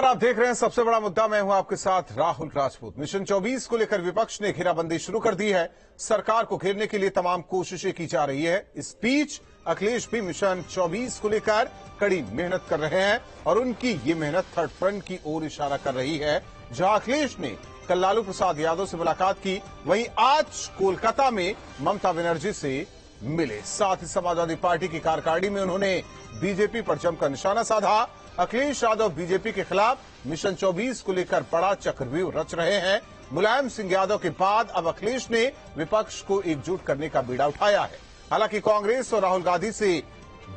आप देख रहे हैं सबसे बड़ा मुद्दा। मैं हूं आपके साथ राहुल राजपूत। मिशन 24 को लेकर विपक्ष ने घेराबंदी शुरू कर दी है। सरकार को घेरने के लिए तमाम कोशिशें की जा रही है। इस बीच अखिलेश भी मिशन 24 को लेकर कड़ी मेहनत कर रहे हैं और उनकी ये मेहनत थर्ड फ्रंट की ओर इशारा कर रही है। जहां अखिलेश ने कल लालू प्रसाद यादव से मुलाकात की, वहीं आज कोलकाता में ममता बनर्जी से मिले। साथ ही समाजवादी पार्टी की कार्यकारिणी में उन्होंने बीजेपी पर जमकर निशाना साधा। अखिलेश यादव बीजेपी के खिलाफ मिशन 24 को लेकर बड़ा चक्रव्यूह रच रहे हैं। मुलायम सिंह यादव के बाद अब अखिलेश ने विपक्ष को एकजुट करने का बीड़ा उठाया है। हालांकि कांग्रेस और राहुल गांधी से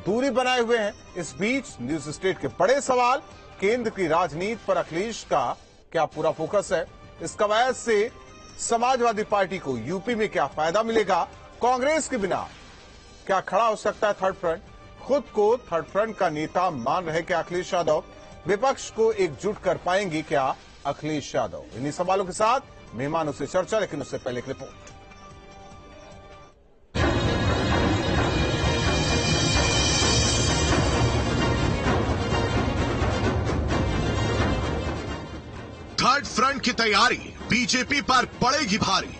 दूरी बनाए हुए हैं। इस बीच न्यूज स्टेट के बड़े सवाल, केंद्र की राजनीति पर अखिलेश का क्या पूरा फोकस है? इस कवायद से समाजवादी पार्टी को यूपी में क्या फायदा मिलेगा? कांग्रेस के बिना क्या खड़ा हो सकता है थर्ड फ्रंट? खुद को थर्ड फ्रंट का नेता मान रहे क्या अखिलेश यादव? विपक्ष को एकजुट कर पाएंगे क्या अखिलेश यादव? इन्हीं सवालों के साथ मेहमानों से चर्चा, लेकिन उससे पहले एक रिपोर्ट। थर्ड फ्रंट की तैयारी बीजेपी पर पड़ेगी भारी।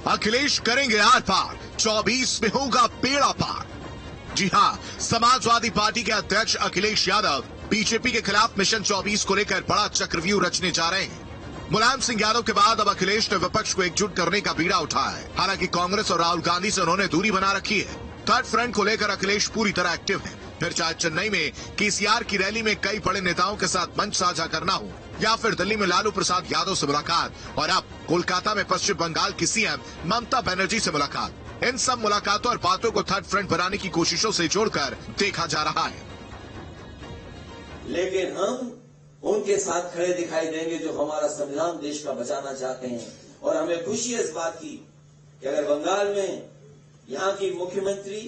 अखिलेश करेंगे आर पार, 24 में होगा बेड़ा पार। जी हां, समाजवादी पार्टी के अध्यक्ष अखिलेश यादव बीजेपी के खिलाफ मिशन 24 को लेकर बड़ा चक्रव्यूह रचने जा रहे हैं। मुलायम सिंह यादव के बाद अब अखिलेश ने विपक्ष को एकजुट करने का बीड़ा उठाया है। हालांकि कांग्रेस और राहुल गांधी से उन्होंने दूरी बना रखी है। थर्ड फ्रंट को लेकर अखिलेश पूरी तरह एक्टिव है। फिर चाहे चेन्नई में केसीआर की रैली में कई बड़े नेताओं के साथ मंच साझा करना हो, या फिर दिल्ली में लालू प्रसाद यादव से मुलाकात, और अब कोलकाता में पश्चिम बंगाल की सीएम ममता बनर्जी से मुलाकात। इन सब मुलाकातों और बातों को थर्ड फ्रंट बनाने की कोशिशों से जोड़कर देखा जा रहा है। लेकिन हम उनके साथ खड़े दिखाई देंगे जो हमारा संविधान देश का बचाना चाहते हैं। और हमें खुशी है इस बात की कि अगर बंगाल में यहाँ की मुख्यमंत्री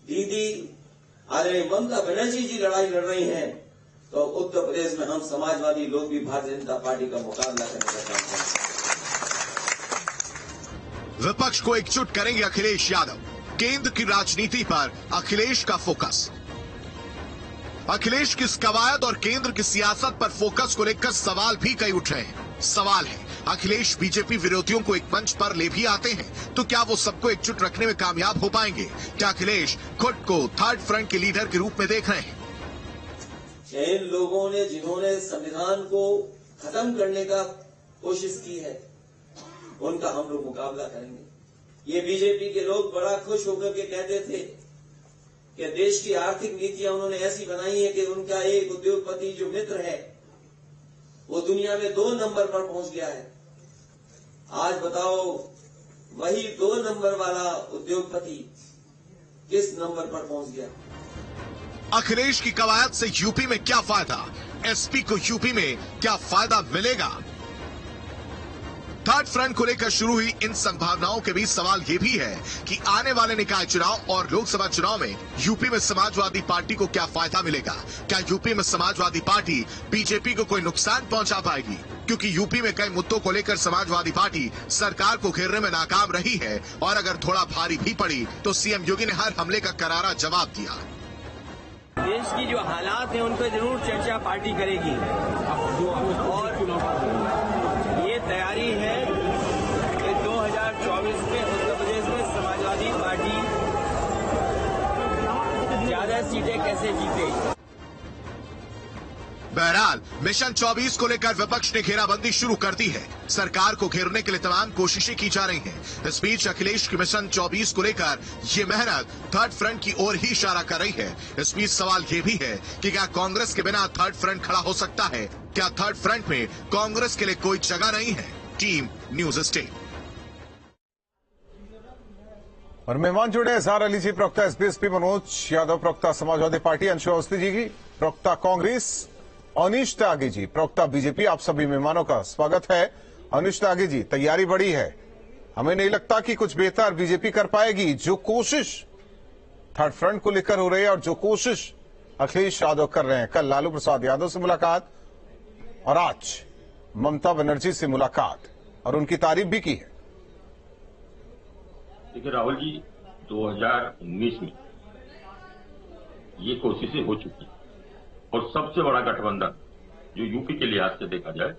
दीदी आदरणीय ममता बनर्जी जी लड़ाई लड़ रही हैं, तो उत्तर प्रदेश में हम समाजवादी लोग भी भारतीय जनता पार्टी का मुकाबला करने का काम करेंगे। विपक्ष को एकजुट करेंगे अखिलेश यादव। केंद्र की राजनीति पर अखिलेश का फोकस। अखिलेश की इस कवायद और केंद्र की सियासत पर फोकस को लेकर सवाल भी कई उठ रहे हैं। सवाल है, अखिलेश बीजेपी विरोधियों को एक मंच पर ले भी आते हैं तो क्या वो सबको एकजुट रखने में कामयाब हो पाएंगे? क्या अखिलेश खुद को थर्ड फ्रंट के लीडर के रूप में देख रहे हैं? जिन लोगों ने जिन्होंने संविधान को खत्म करने का कोशिश की है, उनका हम लोग मुकाबला करेंगे। ये बीजेपी के लोग बड़ा खुश होकर के कहते थे कि देश की आर्थिक नीतियां उन्होंने ऐसी बनाई है कि उनका एक उद्योगपति जो मित्र है वो दुनिया में 2 नंबर पर पहुंच गया है। आज बताओ, वही 2 नंबर वाला उद्योगपति किस नंबर पर पहुंच गया? अखिलेश की कवायद से यूपी में क्या फायदा? एसपी को यूपी में क्या फायदा मिलेगा? थर्ड फ्रंट को लेकर शुरू हुई इन संभावनाओं के बीच सवाल यह भी है कि आने वाले निकाय चुनाव और लोकसभा चुनाव में यूपी में समाजवादी पार्टी को क्या फायदा मिलेगा? क्या यूपी में समाजवादी पार्टी बीजेपी को कोई नुकसान पहुंचा पाएगी? क्योंकि यूपी में कई मुद्दों को लेकर समाजवादी पार्टी सरकार को घेरने में नाकाम रही है, और अगर थोड़ा भारी भी पड़ी तो सीएम योगी ने हर हमले का करारा जवाब दिया। देश की जो हालात है उन पर जरूर चर्चा पार्टी करेगी, और ये तैयारी है कि 2024 में उत्तर प्रदेश में समाजवादी पार्टी ज्यादा सीटें कैसे जीते। बहरहाल मिशन 24 को लेकर विपक्ष ने घेराबंदी शुरू कर दी है। सरकार को घेरने के लिए तमाम कोशिशें की जा रही हैं। इस बीच अखिलेश की मिशन 24 को लेकर ये मेहनत थर्ड फ्रंट की ओर ही इशारा कर रही है। इस बीच सवाल ये भी है कि क्या कांग्रेस के बिना थर्ड फ्रंट खड़ा हो सकता है? क्या थर्ड फ्रंट में कांग्रेस के लिए कोई जगह नहीं है? Team news state. और मेहमान जुड़े इजहार अली जी, प्रवक्ता एसबीएसपी मनोज यादव, प्रवक्ता समाजवादी पार्टी अंशु अवस्थी जी की, प्रवक्ता कांग्रेस अनिश त्यागी जी, प्रवक्ता बीजेपी। आप सभी मेहमानों का स्वागत है। अनिश त्यागी जी, तैयारी बड़ी है, हमें नहीं लगता कि कुछ बेहतर बीजेपी कर पाएगी। जो कोशिश थर्ड फ्रंट को लेकर हो रही है और जो कोशिश अखिलेश यादव कर रहे हैं, कल लालू प्रसाद यादव से मुलाकात और आज ममता बनर्जी से मुलाकात, और उनकी तारीफ भी की है। देखिए राहुल जी, 2019 में ये कोशिशें हो चुकी हैं। और सबसे बड़ा गठबंधन जो यूपी के लिहाज से देखा जाए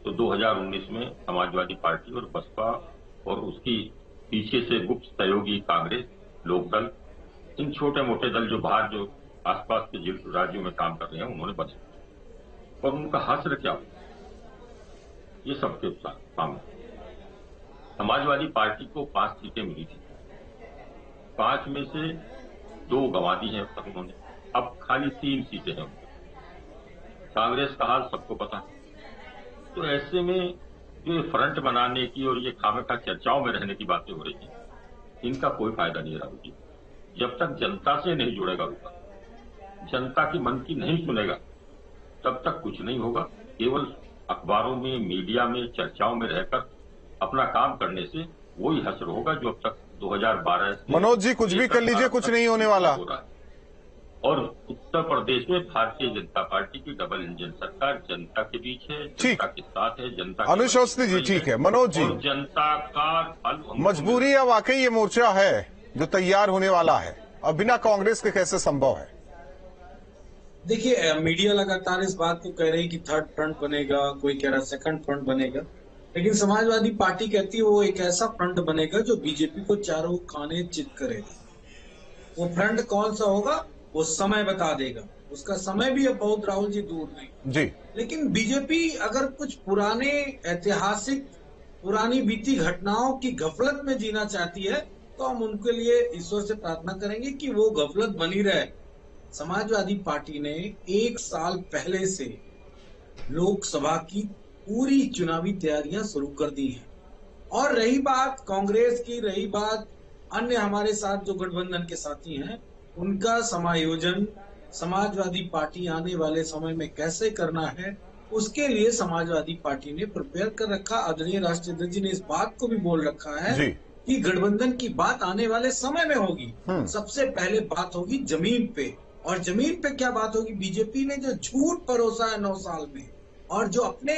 तो 2019 में समाजवादी पार्टी और बसपा और उसकी पीछे से गुप्त सहयोगी कांग्रेस, लोकदल, इन छोटे मोटे दल जो बाहर जो आसपास के राज्यों में काम कर रहे हैं उन्होंने बचा और उनका हासिल क्या हो, ये सबके सामने। समाजवादी पार्टी को 5 सीटें मिली थी, 5 में से 2 गंवा दी हैं अब तक उन्होंने, अब खाली 3 सीटें हैं उनकी। कांग्रेस का हाल सबको पता है। तो ऐसे में जो फ्रंट बनाने की और ये खामखा चर्चाओं में रहने की बातें हो रही हैं, इनका कोई फायदा नहीं है राहुल जी। जब तक जनता से नहीं जुड़ेगा होगा, जनता की मन की नहीं सुनेगा, तब तक कुछ नहीं होगा। केवल अखबारों में, मीडिया में, चर्चाओं में रहकर अपना काम करने से वही हसर होगा जो अब तक 2012 से। मनोज जी, कुछ भी कर लीजिए, कुछ नहीं होने वाला। और उत्तर प्रदेश में भारतीय जनता पार्टी की डबल इंजन सरकार जनता के बीच है, जनता के साथ है, जनता। अनुज अवस्थी जी, ठीक है। मनोज जी, जनता का फल मजबूरी या वाकई ये मोर्चा है जो तैयार होने वाला है और बिना कांग्रेस के कैसे संभव है? देखिए, मीडिया लगातार इस बात को कह रही है कि थर्ड फ्रंट बनेगा, कोई कह रहा है सेकंड फ्रंट बनेगा, लेकिन समाजवादी पार्टी कहती है वो एक ऐसा फ्रंट बनेगा जो बीजेपी को चारों खाने चित करेगा। वो फ्रंट कौन सा होगा वो समय बता देगा, उसका समय भी अब बहुत राहुल जी दूर नहीं जी। लेकिन बीजेपी अगर कुछ पुराने ऐतिहासिक पुरानी बीती घटनाओं की गफलत में जीना चाहती है तो हम उनके लिए ईश्वर से प्रार्थना करेंगे कि वो गफलत बनी रहे। समाजवादी पार्टी ने 1 साल पहले से लोकसभा की पूरी चुनावी तैयारियां शुरू कर दी हैं। और रही बात कांग्रेस की, रही बात अन्य हमारे साथ जो गठबंधन के साथी हैं, उनका समायोजन समाजवादी पार्टी आने वाले समय में कैसे करना है, उसके लिए समाजवादी पार्टी ने प्रिपेयर कर रखा। आदरणीय राष्ट्रीय अध्यक्ष जी ने इस बात को भी बोल रखा है कि गठबंधन की बात आने वाले समय में होगी। सबसे पहले बात होगी जमीन पे, और जमीन पे क्या बात होगी? बीजेपी ने जो झूठ परोसा है 9 साल में और जो अपने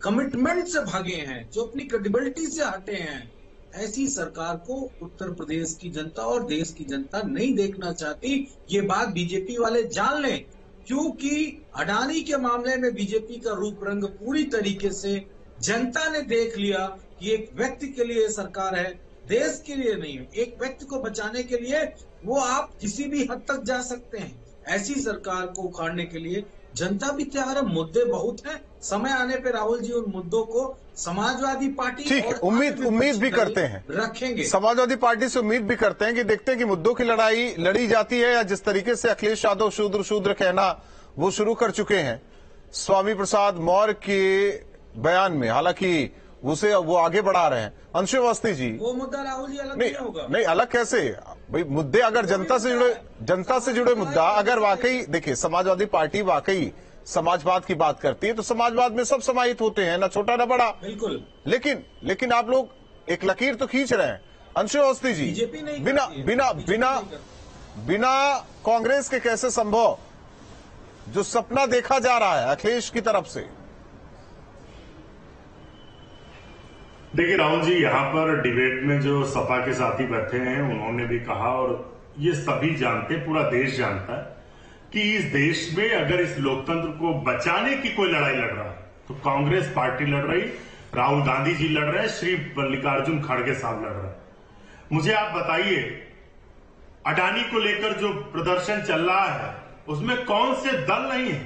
कमिटमेंट से भागे हैं, जो अपनी क्रेडिबिलिटी से हटे हैं, ऐसी सरकार को उत्तर प्रदेश की जनता और देश की जनता नहीं देखना चाहती। ये बात बीजेपी वाले जान लें, क्योंकि अडानी के मामले में बीजेपी का रूप रंग पूरी तरीके से जनता ने देख लिया कि एक व्यक्ति के लिए सरकार है, देश के लिए नहीं है। एक व्यक्ति को बचाने के लिए वो आप किसी भी हद तक जा सकते हैं। ऐसी सरकार को उखाड़ने के लिए जनता भी तैयार है। मुद्दे बहुत हैं, समय आने पे राहुल जी उन मुद्दों को समाजवादी पार्टी ठीक है, उम्मीद भी करते हैं, रखेंगे। समाजवादी पार्टी से उम्मीद भी करते हैं कि देखते हैं कि मुद्दों की लड़ाई लड़ी जाती है या जिस तरीके से अखिलेश यादव शूद्र कहना वो शुरू कर चुके हैं स्वामी प्रसाद मौर्य के बयान में, हालांकि उसे वो आगे बढ़ा रहे हैं। अंशु अवस्थी जी, वो मुद्दा राहुल जी अलग नहीं होगा। नहीं, अलग कैसे भाई? मुद्दे अगर जनता से जुड़े मुद्दा अगर वाकई, देखिए समाजवादी पार्टी वाकई समाजवाद की बात करती है तो समाजवाद में सब समाहित होते हैं, ना छोटा ना बड़ा, बिल्कुल। लेकिन आप लोग एक लकीर तो खींच रहे हैं। अंशु अवस्थी जी, बिना कांग्रेस के कैसे संभव जो सपना देखा जा रहा है अखिलेश की तरफ से? देखिए राहुल जी, यहाँ पर डिबेट में जो सपा के साथी बैठे हैं उन्होंने भी कहा, और ये सभी जानते, पूरा देश जानता है कि इस देश में अगर इस लोकतंत्र को बचाने की कोई लड़ाई लड़ रहा है तो कांग्रेस पार्टी लड़ रही, राहुल गांधी जी लड़ रहे, श्री मल्लिकार्जुन खड़गे साहब लड़ रहे। मुझे आप बताइए, अडानी को लेकर जो प्रदर्शन चल रहा है उसमें कौन से दल नहीं है?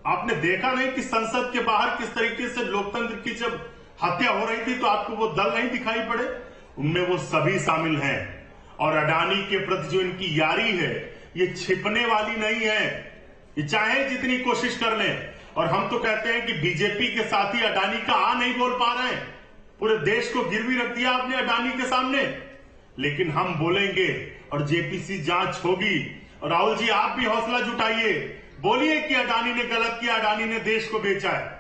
आपने देखा नहीं कि संसद के बाहर किस तरीके से लोकतंत्र की जब हत्या हो रही थी तो आपको वो दल नहीं दिखाई पड़े? उनमें वो सभी शामिल हैं। और अडानी के प्रति जो इनकी यारी है ये छिपने वाली नहीं है, ये चाहे जितनी कोशिश कर लें। और हम तो कहते हैं कि बीजेपी के साथी अडानी का आ नहीं बोल पा रहे हैं, पूरे देश को गिरवी रख दिया आपने अडानी के सामने, लेकिन हम बोलेंगे और जेपीसी जांच होगी। और राहुल जी, आप भी हौसला जुटाइए, बोलिए कि अडानी ने गलत किया, अडानी ने देश को बेचा है,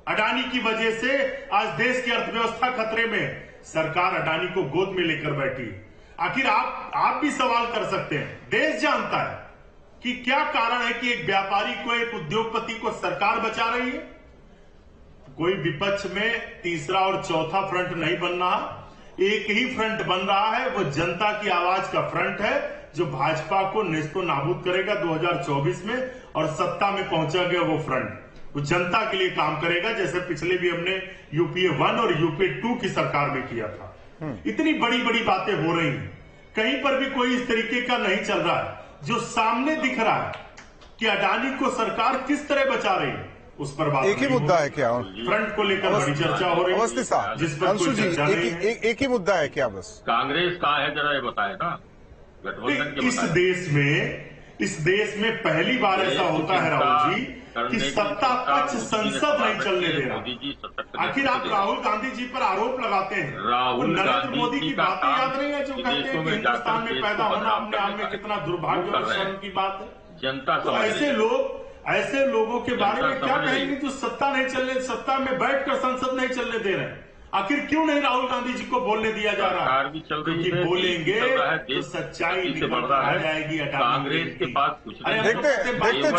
अडानी की वजह से आज देश की अर्थव्यवस्था खतरे में, सरकार अडानी को गोद में लेकर बैठी। आखिर आप भी सवाल कर सकते हैं, देश जानता है कि क्या कारण है कि एक व्यापारी को, एक उद्योगपति को सरकार बचा रही है। कोई विपक्ष में तीसरा और चौथा फ्रंट नहीं बन रहा, एक ही फ्रंट बन रहा है, वो जनता की आवाज का फ्रंट है, जो भाजपा को नेस्तो नाबूद करेगा 2024 में, और सत्ता में पहुंचा गया वो फ्रंट वो जनता के लिए काम करेगा, जैसे पिछले भी हमने यूपीए 1 और यूपीए 2 की सरकार में किया था। इतनी बड़ी बड़ी बातें हो रही हैं, कहीं पर भी कोई इस तरीके का नहीं चल रहा है। जो सामने दिख रहा है कि अडानी को सरकार किस तरह बचा रही है, उस पर बात एक ही मुद्दा है क्या? फ्रंट को लेकर बड़ी चर्चा हो रही है, अवस्थी साहब, जिस पर अंशु कोई जी, चर्चा नहीं है। एक ही मुद्दा है क्या? बस कांग्रेस कहाँ है जरा ये बताए ना, गठबंधन के बताए। इस देश में पहली बार ऐसा होता है राहुल जी कि सत्ता पक्ष संसद नहीं चलने दे रहा। आखिर आप राहुल गांधी जी पर आरोप लगाते हैं, राहुल नरेंद्र मोदी की बातें याद नहीं है जो कहते हैं कि हिंदुस्तान में पैदा होना अपने आप में कितना दुर्भाग्य और शर्म की बात है। जनता तो ऐसे लोगों के बारे में क्या कहेंगे जो सत्ता में बैठकर संसद नहीं चलने दे रहे हैं? आखिर क्यों नहीं राहुल गांधी जी को बोलने दिया जा रहा है? क्योंकि बोलेंगे तो सच्चाई निकल जाएगी। कांग्रेस के पास कुछ नहीं। देखते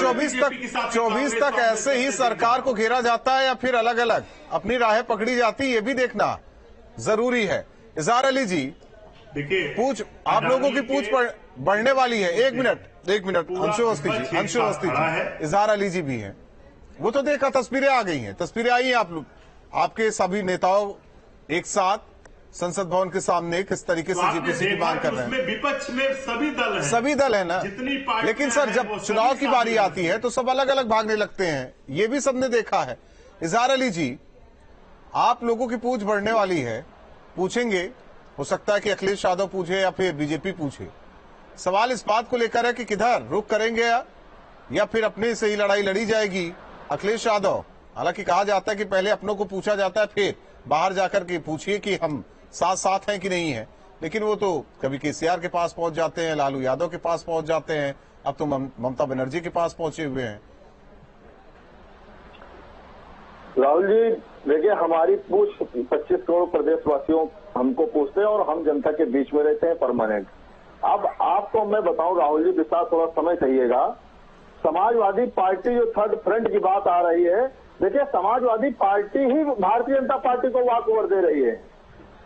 24 तक ऐसे ही सरकार को घेरा जाता है या फिर अलग अलग अपनी राहें पकड़ी जाती है, ये भी देखना जरूरी है। इजहार अली जी, देखिए आप लोगों की पूछ बढ़ने वाली है। एक मिनट अंशु अवस्थी जी, इजहार अली जी भी हैं, वो तो देखा, तस्वीरें आ गई हैं, तस्वीरें आई हैं, आप लोग आपके सभी नेताओं एक साथ संसद भवन के सामने किस तरीके से जीपीसी की मांग कर रहे हैं। विपक्ष में सभी दल है ना, लेकिन सर जब चुनाव की बारी आती है तो सब अलग अलग भागने लगते हैं, ये भी सबने देखा है। इजहार अली जी, आप लोगों की पूछ बढ़ने वाली है, पूछेंगे, हो सकता है कि अखिलेश यादव पूछे या फिर बीजेपी पूछे। सवाल इस बात को लेकर है कि किधर रुख करेंगे या फिर अपने से ही लड़ाई लड़ी जाएगी। अखिलेश यादव, हालांकि कहा जाता है कि पहले अपनों को पूछा जाता है, फिर बाहर जाकर के पूछिए कि हम साथ हैं कि नहीं है, लेकिन वो तो कभी केसीआर के पास पहुंच जाते हैं, लालू यादव के पास पहुंच जाते हैं, अब तो ममता बनर्जी के पास पहुंचे हुए हैं। राहुल जी देखिए, हमारी पूछ 25 करोड़ प्रदेशवासियों हमको पूछते हैं और हम जनता के बीच में रहते हैं परमानेंट। अब आपको मैं बताऊं राहुल जी, विस्तार थोड़ा समय चाहिएगा। समाजवादी पार्टी जो थर्ड फ्रंट की बात आ रही है, देखिए समाजवादी पार्टी ही भारतीय जनता पार्टी को वॉक ओवर दे रही है।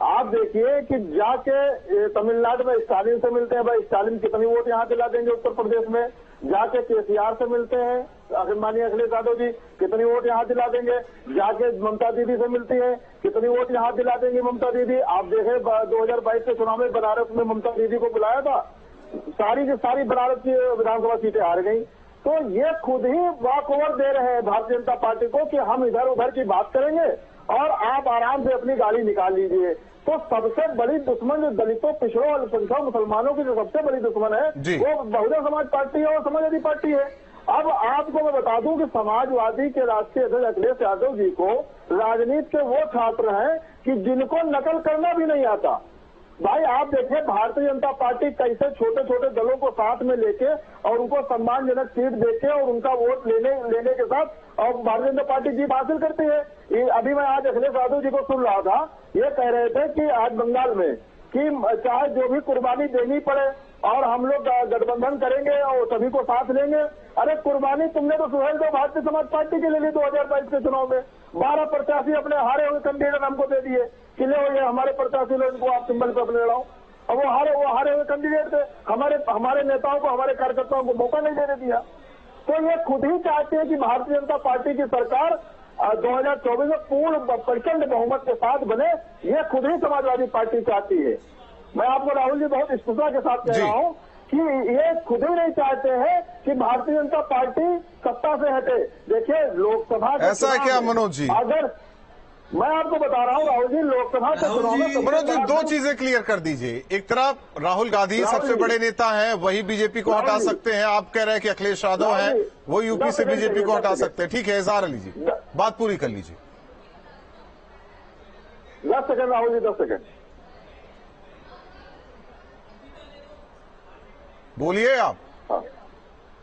आप देखिए कि जाके तमिलनाडु में स्टालिन से मिलते हैं, भाई स्टालिन कितनी वोट यहाँ दिला देंगे उत्तर प्रदेश में। जाके केसीआर से मिलते हैं माननीय अखिलेश यादव जी, कितनी वोट यहाँ दिला देंगे। जाके ममता दीदी से मिलती है, कितनी वोट यहाँ दिला देंगी ममता दीदी। आप देखें 2022 के चुनाव में बनारस में ममता दीदी को बुलाया था, सारी की सारी बनारस की विधानसभा सीटें हार गई। तो ये खुद ही वॉक ओवर दे रहे हैं भारतीय जनता पार्टी को कि हम इधर उधर की बात करेंगे और आप आराम से अपनी गाड़ी निकाल लीजिए। तो सबसे बड़ी दुश्मन जो दलितों, पिछड़ों, अल्पसंख्यक मुसलमानों की जो सबसे बड़ी दुश्मन है वो बहुजन समाज पार्टी है और समाजवादी पार्टी है। अब आपको मैं बता दूं कि समाजवादी के राष्ट्रीय अध्यक्ष अखिलेश यादव जी को राजनीति के वो छात्र हैं कि जिनको नकल करना भी नहीं आता। भाई आप देखिए भारतीय जनता पार्टी कैसे छोटे छोटे दलों को साथ में लेके और उनको सम्मानजनक सीट देके और उनका वोट लेने के साथ और भारतीय जनता पार्टी जीत हासिल करती है। अभी मैं आज अखिलेश यादव जी को सुन रहा था, ये कह रहे थे कि आज बंगाल में कि चाहे जो भी कुर्बानी देनी पड़े और हम लोग गठबंधन करेंगे और सभी को साथ लेंगे। अरे कुर्बानी तुमने तो सुहेल दो भारतीय समाज पार्टी के लिए 2022 के चुनाव में 12 प्रत्याशी अपने हारे हुए कैंडिडेट हमको दे दिए कि ले ये हमारे प्रत्याशी लोग, इनको आप सिंबल पे अपने लड़ाओ। और वो हारे हुए कैंडिडेट थे, हमारे नेताओं को, हमारे कार्यकर्ताओं को मौका नहीं देने दिया। तो ये खुद ही चाहते हैं कि भारतीय जनता पार्टी की सरकार 2024 में पूर्ण प्रचंड बहुमत के साथ बने। ये खुद ही समाजवादी पार्टी चाहती है। मैं आपको राहुल जी बहुत स्पष्टता के साथ कह रहा हूं कि ये खुद ही नहीं चाहते हैं कि भारतीय जनता पार्टी सत्ता से हटे। देखिए लोकसभा ऐसा है क्या मनोज जी? अगर मैं आपको बता रहा हूं राहुल जी, लोकसभा के चुनाव में मनोज जी दो चीजें क्लियर कर दीजिए। एक तरफ राहुल गांधी सबसे बड़े नेता हैं, वही बीजेपी को हटा सकते हैं। आप कह रहे हैं कि अखिलेश यादव हैं, वो यूपी से बीजेपी को हटा सकते हैं। ठीक है, इजहार अली जी बात पूरी कर लीजिए। 10 सेकंड राहुल जी, 10 सेकंड बोलिए आप।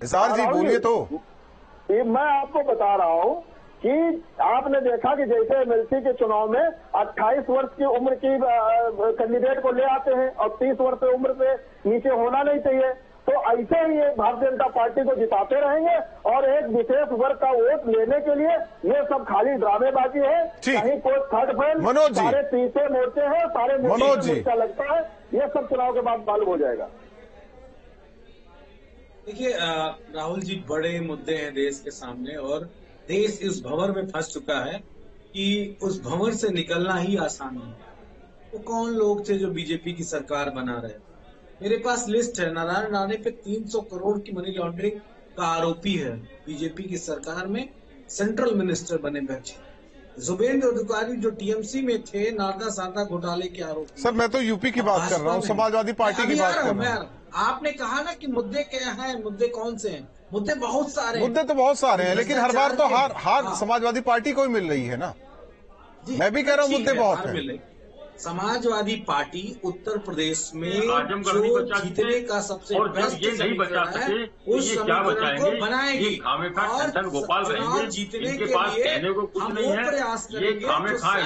इजहार जी बोलिए। तो मैं आपको बता रहा हूं कि आपने देखा कि जैसे एमएलसी के चुनाव में 28 वर्ष की उम्र की कैंडिडेट को ले आते हैं और 30 वर्ष की उम्र से नीचे होना नहीं चाहिए। तो ऐसे ही ये भारतीय जनता पार्टी को जिताते रहेंगे और एक विशेष वर्ग का वोट लेने के लिए ये सब खाली ड्रामेबाजी है। कहीं कोई थर्ड फ्रेंड, मनोज जी, सारे तीसरे मोर्चे हैं, सारे मोर्चा लगता है, ये सब चुनाव के बाद मालूम हो जाएगा। देखिए राहुल जी, बड़े मुद्दे हैं देश के सामने और देश इस भंवर में फंस चुका है कि उस भंवर से निकलना ही आसान नहीं है। वो कौन लोग थे जो बीजेपी की सरकार बना रहे? मेरे पास लिस्ट है। नारायण राणे पे 300 करोड़ की मनी लॉन्ड्रिंग का आरोपी है, बीजेपी की सरकार में सेंट्रल मिनिस्टर बने बैठे। जुबेंद्र अधिकारी जो टीएमसी में थे, नारदा सारदा घोटाले के आरोपी। सर मैं तो यूपी की बात कर रहा हूँ, समाजवादी पार्टी की बात कर रहा हूँ। आपने कहा ना कि मुद्दे क्या हैं, मुद्दे कौन से हैं? मुद्दे बहुत सारे हैं। मुद्दे तो बहुत सारे हैं, लेकिन हर बार तो हार समाजवादी पार्टी को ही मिल रही है ना। मैं भी कह रहा हूँ मुद्दे बहुत हैं। समाजवादी पार्टी उत्तर प्रदेश में जो जीतने का सबसे बेस्ट ये नहीं बचा सके, उस समीकरण को बनाएगी और गोपाल चुनाव जीतने के लिए हम वो प्रयास करेंगे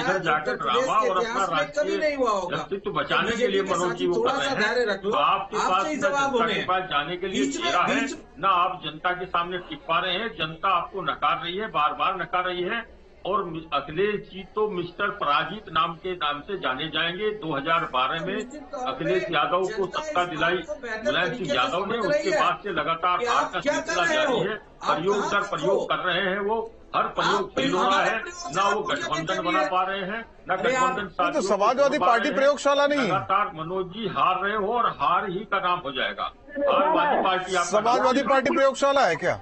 इधर जाकर ड्रामा और अपना कभी नहीं हुआ होगा। अस्तित्व बचाने के लिए मनोज जी वो कर रहे हैं। आपके पास जाने के लिए चेहरा है ना, आप जनता के सामने टिक पा रहे हैं। जनता आपको नकार रही है, बार बार नकार रही है। और अखिलेश जी तो मिस्टर पराजित नाम से जाने जाएंगे। 2012 में अखिलेश यादव को सत्ता दिलाई मुलायम सिंह यादव ने, उसके बाद से लगातार हार का सिलसिला जारी है। प्रयोग दर प्रयोग कर रहे हैं, वो हर प्रयोग फेल हो रहा है। ना वो गठबंधन बना पा रहे हैं, न गठबंधन। तो समाजवादी पार्टी प्रयोगशाला नहीं है। लगातार मनोज जी हार रहे हो और हार ही का नाम हो जाएगा समाजवादी पार्टी। समाजवादी पार्टी प्रयोगशाला है क्या?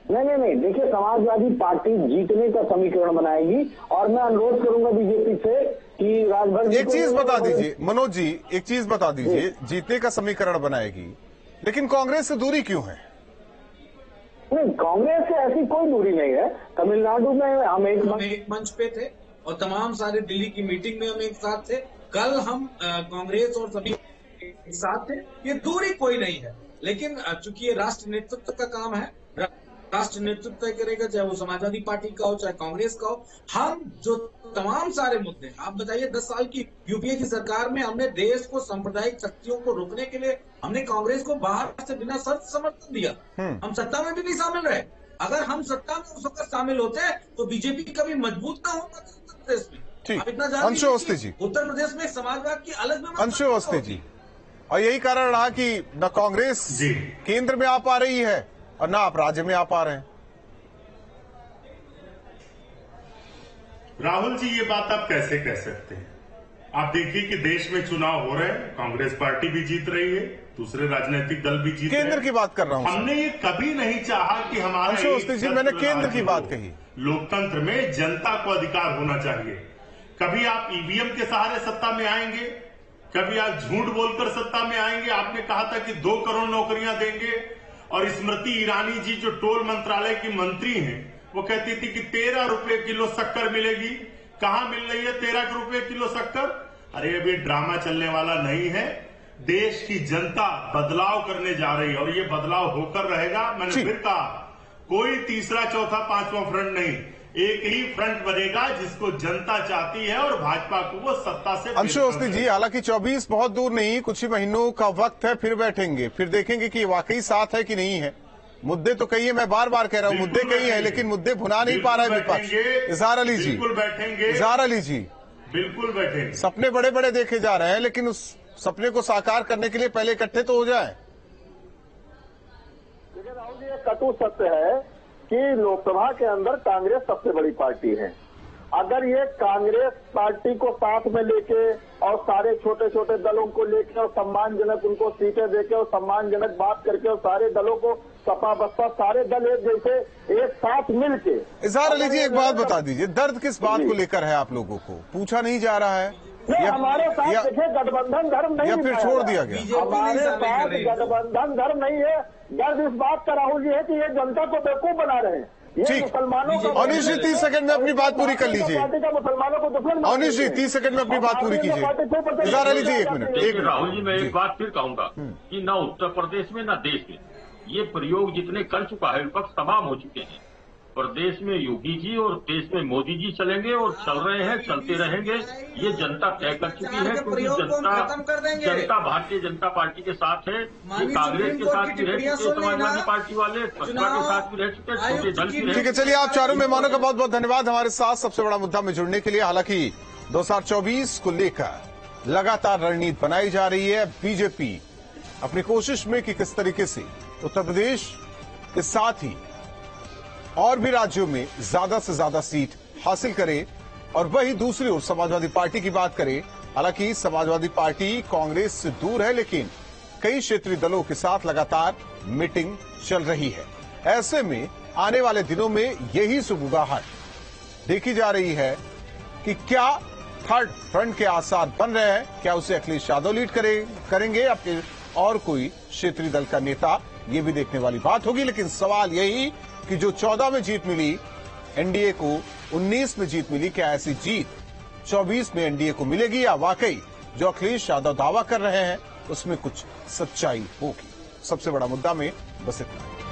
नहीं, देखिए समाजवादी पार्टी जीतने का समीकरण बनाएगी और मैं अनुरोध करूंगा बीजेपी से कि राजभर एक चीज बता दीजिए मनोज जी, एक चीज बता दीजिए, जीतने का समीकरण बनाएगी, लेकिन कांग्रेस से दूरी क्यों है? नहीं, कांग्रेस से ऐसी कोई दूरी नहीं है। तमिलनाडु में हम एक मंच पे थे और तमाम सारे दिल्ली की मीटिंग में हम एक साथ थे। कल हम कांग्रेस और सभी एक साथ थे। ये दूरी कोई नहीं है, लेकिन चूंकि ये राष्ट्र नेतृत्व का काम है, राष्ट्र नेतृत्व तय करेगा, चाहे वो समाजवादी पार्टी का हो चाहे कांग्रेस का हो। हम जो तमाम सारे मुद्दे, आप बताइए 10 साल की यूपीए की सरकार में हमने देश को सांप्रदायिक शक्तियों को रोकने के लिए हमने कांग्रेस को बाहर से बिना शर्त समर्थन दिया। हम सत्ता में भी नहीं शामिल रहे। अगर हम सत्ता में उस वक्त शामिल होते तो बीजेपी कभी मजबूत ना हो पाती उत्तर प्रदेश में। आप इतना जानते हैं उत्तर प्रदेश में समाजवाद की अलग अंशु अवस्थी जी, और यही कारण रहा कि न कांग्रेस केंद्र में आ पा रही है और ना आप राज्य में आ पा रहे हैं। राहुल जी, ये बात आप कैसे कह सकते हैं? आप देखिए कि देश में चुनाव हो रहे हैं, कांग्रेस पार्टी भी जीत रही है, दूसरे राजनीतिक दल भी जीत रहे हैं। केंद्र की बात कर रहा हूं। हमने ये कभी नहीं चाहा कि हमारा जी, मैंने केंद्र की बात कही। लोकतंत्र में जनता को अधिकार होना चाहिए। कभी आप ईवीएम के सहारे सत्ता में आएंगे, कभी आप झूठ बोलकर सत्ता में आएंगे। आपने कहा था कि 2 करोड़ नौकरियां देंगे, और स्मृति ईरानी जी जो टोल मंत्रालय की मंत्री हैं, वो कहती थी कि 13 रुपए किलो शक्कर मिलेगी। कहां मिल रही है 13 रुपए किलो शक्कर? अरे अब ये ड्रामा चलने वाला नहीं है। देश की जनता बदलाव करने जा रही है और ये बदलाव होकर रहेगा। मैंने फिर कहा, कोई तीसरा चौथा पांचवा फ्रंट नहीं, एक ही फ्रंट बनेगा जिसको जनता चाहती है और भाजपा को वो सत्ता से। अंशु अवस्थी जी, हालांकि 24 बहुत दूर नहीं, कुछ ही महीनों का वक्त है, फिर बैठेंगे, फिर देखेंगे कि वाकई साथ है कि नहीं है। मुद्दे तो कई है, मैं बार बार कह रहा हूं मुद्दे कई है, लेकिन मुद्दे भुना नहीं पा रहा है विपक्ष। इजहार अली जी, बिल्कुल बैठेंगे। इजहार अली जी, बिल्कुल बैठेंगे। सपने बड़े बड़े देखे जा रहे हैं, लेकिन उस सपने को साकार करने के लिए पहले इकट्ठे तो हो जाए। देखिए राहुल जी, एक कटु सत्य है कि लोकसभा के अंदर कांग्रेस सबसे बड़ी पार्टी है। अगर ये कांग्रेस पार्टी को साथ में लेके और सारे छोटे छोटे दलों को लेके और सम्मानजनक उनको सीटें देके और सम्मानजनक बात करके और सारे दलों को सपा बसपा सारे दल एक जैसे एक साथ मिलके। इजहार अली जी, एक बात बता दीजिए, दर्द किस बात को लेकर है? आप लोगों को पूछा नहीं जा रहा है या हमारे साथ देखिए गठबंधन धर्म नहीं, या फिर छोड़ दिया गया? हमारे साथ गठबंधन धर्म नहीं है। दर्द इस बात का राहुल जी है कि ये जनता को बेवकूफ बना रहे हैं। ठीक, मुसलमानों को। अनिश जी 30 सेकंड में अपनी बात पूरी कर लीजिए। मुसलमानों को दुश्मन। अनिश जी 30 सेकंड में अपनी बात पूरी कीजिए। इजहार अली जी, एक मिनट। राहुल जी, मैं एक बात फिर कहूंगा कि न उत्तर प्रदेश में न देश में ये प्रयोग जितने कर चुका है विपक्ष तमाम हो चुके हैं। प्रदेश में योगी जी और देश में मोदी जी चलेंगे और चल रहे हैं, चलते रहेंगे। ये जनता तय कर चुकी है, क्योंकि जनता भारतीय जनता पार्टी के साथ है। ये कांग्रेस के साथ भी रह चुके, समाजवादी पार्टी वाले बसपा के साथ भी रह चुके, छोटे दल भी रह। ठीक है, चलिए आप चारों मेहमानों का बहुत बहुत धन्यवाद हमारे साथ सबसे बड़ा मुद्दा में जुड़ने के लिए। हालांकि 2024 को लेकर लगातार रणनीति बनाई जा रही है बीजेपी अपनी कोशिश में कि किस तरीके से उत्तर प्रदेश के साथ ही और भी राज्यों में ज्यादा से ज्यादा सीट हासिल करे। और वही दूसरी ओर समाजवादी पार्टी की बात करें, हालांकि समाजवादी पार्टी कांग्रेस से दूर है, लेकिन कई क्षेत्रीय दलों के साथ लगातार मीटिंग चल रही है। ऐसे में आने वाले दिनों में यही सुगबुगाहट देखी जा रही है कि क्या थर्ड फ्रंट के आसार बन रहे हैं, क्या उसे अखिलेश यादव लीड करेंगे या फिर और कोई क्षेत्रीय दल का नेता, ये भी देखने वाली बात होगी। लेकिन सवाल यही कि जो 14 में जीत मिली एनडीए को, 19 में जीत मिली, क्या ऐसी जीत 24 में एनडीए को मिलेगी या वाकई जो अखिलेश यादव दावा कर रहे हैं उसमें कुछ सच्चाई होगी? सबसे बड़ा मुद्दा में बस इतना।